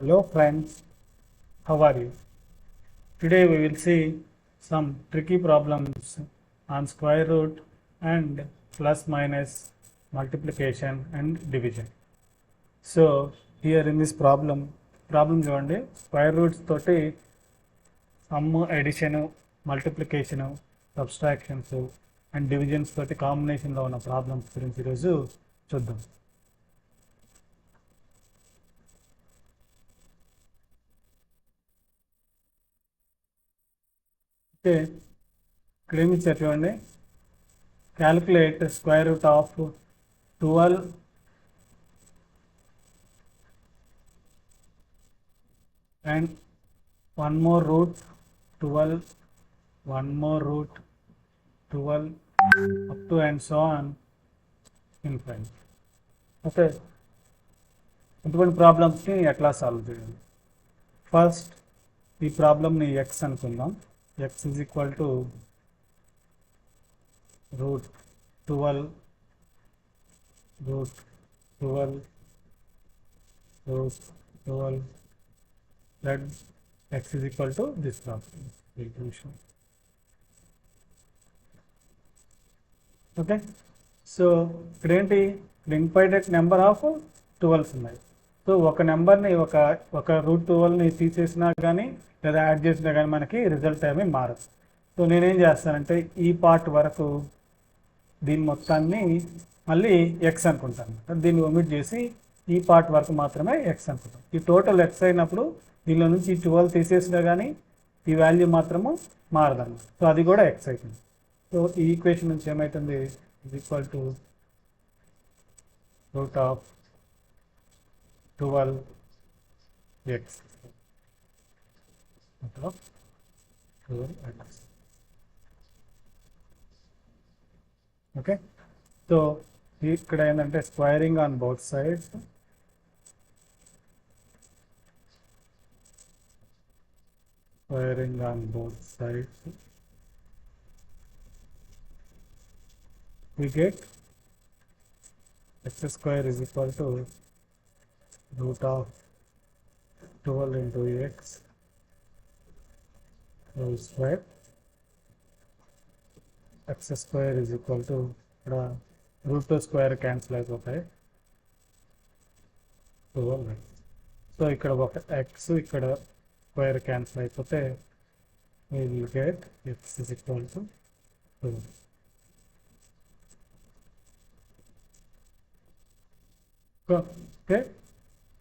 Hello friends, how are you? Today we will see some tricky problems on square root and plus minus multiplication and division. So here in this problem చూడండి square roots తోటి some addition multiplication subtractions and divisions తోటి కాంబినేషన్లో ఉన్న problems గురించి ఈరోజు చూద్దాం. Okay, ఇక్కడ ఏమి ఇచ్చారు చూడండి. Calculate square root of 12 and one more root 12, one more root 12 up to and so on infinite. Okay, ఇటువంటి ప్రాబ్లమ్స్ని ఎట్లా సాల్వ్ చేయాలి? ఫస్ట్ ఈ ప్రాబ్లమ్ని ఎక్స్ అనుకుందాం. X is equal to root 12 root 12 root 12 let x is equal to this problem equation. Okay, so ఇక్కడ ఏంటి, infinite number of 12 ఉన్నాయి. సో ఒక నెంబర్ని ఒక రూట్ 12ని తీసేసినా కానీ లేదా యాడ్ చేసినా కానీ మనకి రిజల్ట్ ఏమీ మారదు. సో నేనేం చేస్తానంటే ఈ పార్ట్ వరకు దీని మొత్తాన్ని మళ్ళీ ఎక్స్ అనుకుంటాను, దీన్ని ఒమిట్ చేసి ఈ పార్ట్ వరకు మాత్రమే ఎక్స్ అనుకుంటాం. ఈ టోటల్ ఎక్స్ అయినప్పుడు దీనిలో నుంచి 12 తీసేసినా కానీ ఈ వాల్యూ మాత్రము మారదన్నమాట. సో అది కూడా ఎక్స్ అవుతుంది. సో ఈ ఈక్వేషన్ నుంచి ఏమవుతుంది, is equal to root of 12 X okay. So ఇక్కడ ఏంటంటే squaring on both sides, squaring on both sides, we get x square is equal to root of 12 into x whole square. X square is equal to root 2 square cancel అయిపోతాయి 12. So ఇక్కడ ఒక x ఇక్కడ square cancel అయిపోతే we will get x is equal to 2. Okay,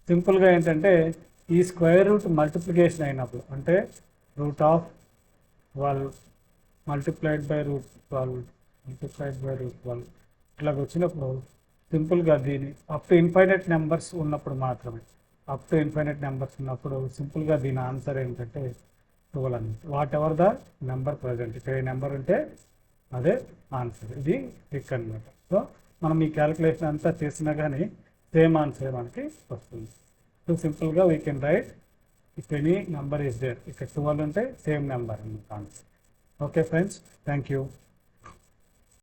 సింపుల్గా ఏంటంటే ఈ square root multiplication అయినప్పుడు అంటే root of 12 multiplied by root 12 multiplied by root 12 ఇట్లాగ వచ్చినప్పుడు సింపుల్గా దీని అప్ టు ఇన్ఫైనైట్ నెంబర్స్ ఉన్నప్పుడు మాత్రమే, అప్ టు ఇన్ఫైనైట్ నెంబర్స్ ఉన్నప్పుడు సింపుల్గా దీని ఆన్సర్ ఏంటంటే 12 అని. What ever the number present, ఇక్కడ ఏ నెంబర్ ఉంటే అదే ఆన్సర్. ఇది ట్రిక్ అనమాట. సో మనం ఈ క్యాలిక్యులేషన్ అంతా చేసినా కానీ సేమ్ ఆన్సర్ మనకి వస్తుంది. సో సింపుల్గా we can write if any number is there, ఇక్కడ 12 ఉంటే సేమ్ నెంబర్ అనమాట answer. Okay friends, thank you.